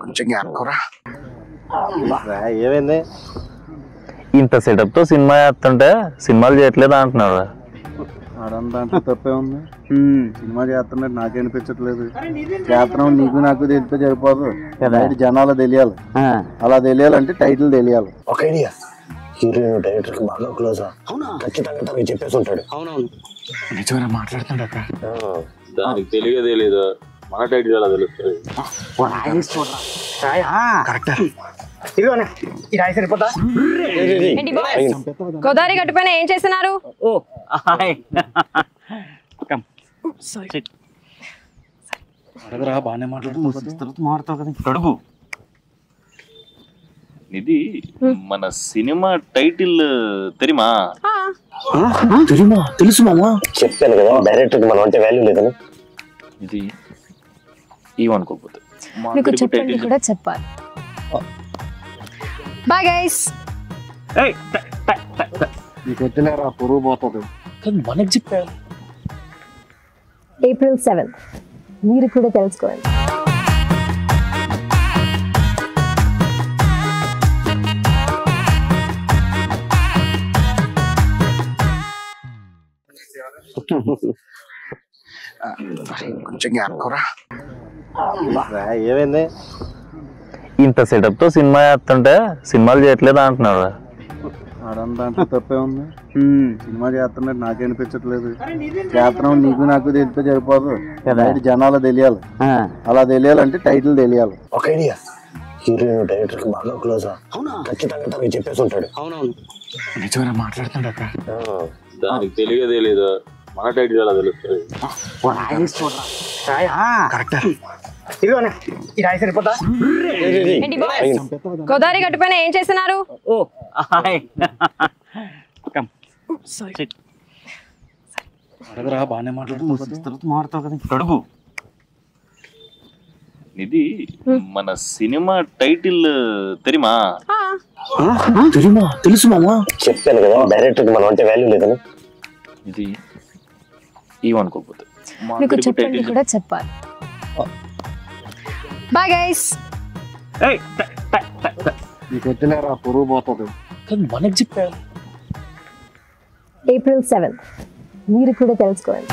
కొంచెం జ్ఞాపకరా ఏమైంది? ఇంత సెటప్ తో సినిమా చేస్తుంటే సినిమాలు చేయట్లేదు అంటున్నారు. ఆడంతా అంటే తప్పే ఉంది. సినిమా చేస్తున్నట్టు నాకే అనిపించట్లేదు. చేస్తున్నాం నీకు నాకు తెలిస్తే సరిపోదు, జనాలు తెలియాలి. అలా తెలియాలంటే టైటిల్ తెలియాలి. ఒక ఐడియా, హీరోయిన్ డైరెక్టర్ కి బాగా క్లోజ్. ఖచ్చితంగా తనకి చెప్పేసి ఉంటాడు. అవునవును, నిజంగా మాట్లాడుతుండ దానికి తెలియదు, మన టైటిల్ ఎలా తెలుస్తుంది? గోదావరి గట్టుపైన ఏం చేస్తున్నారు? బాగానే మాట్లాడుతూ ఇది మన సినిమా టైటిల్ తెరిమా? తెలుసు మామా, చెప్పాను కదా డైరెక్టర్ కి మనం అంటే వాల్యూ లేదని. ఇది ఏమనుకోకపోతే మీకు చెప్పండి కూడా చెప్పాలి. Bye guys. నీకు వద్దులేరా, పొరుగు పోతుంది. మనకు చెప్పారు. April 7th మీరు కూడా తెలుసుకోండి. కొంచెం జ్ఞాపకరా ఏమైంది? ఇంత సెటప్ తో సినిమా చేస్తుంటే సినిమాలు చేయట్లేదు అంటున్నారు. ఆడంతా అంటే తప్పే ఉంది. సినిమా చేస్తున్నట్టు నాకే అనిపించట్లేదు. చేస్తున్నాం నీకు నాకు తెలిస్తే సరిపోదు, జనాలు తెలియాలి. అలా తెలియాలంటే టైటిల్ తెలియాలి. ఒక ఐడియా, హీరోయిన్ డైరెక్టర్ కి బాగా క్లోజ్. ఖచ్చితంగా తనకి చెప్పేసి ఉంటాడు. అవునవును, నిజంగా మాట్లాడుతుండ దానికి తెలియదు, మన టైటిల్ ఎలా తెలుస్తుంది? గోదావరి గట్టుపైన ఏం చేస్తున్నారు? బాగానే మాట్లాడుతూ ఇది మన సినిమా టైటిల్ తెరిమా? తెలుసు మామా, చెప్పాను కదా డైరెక్టర్ కి మనం అంటే వాల్యూ లేదని. ఇది ఏమనుకోకపోతే మీకు చెప్పండి కూడా చెప్పాలి. Bye guys. నీకు వద్దులేరా, పొరుగు పోతుంది. మనకు చెప్పారు. April 7th మీరు కూడా తెలుసుకోండి.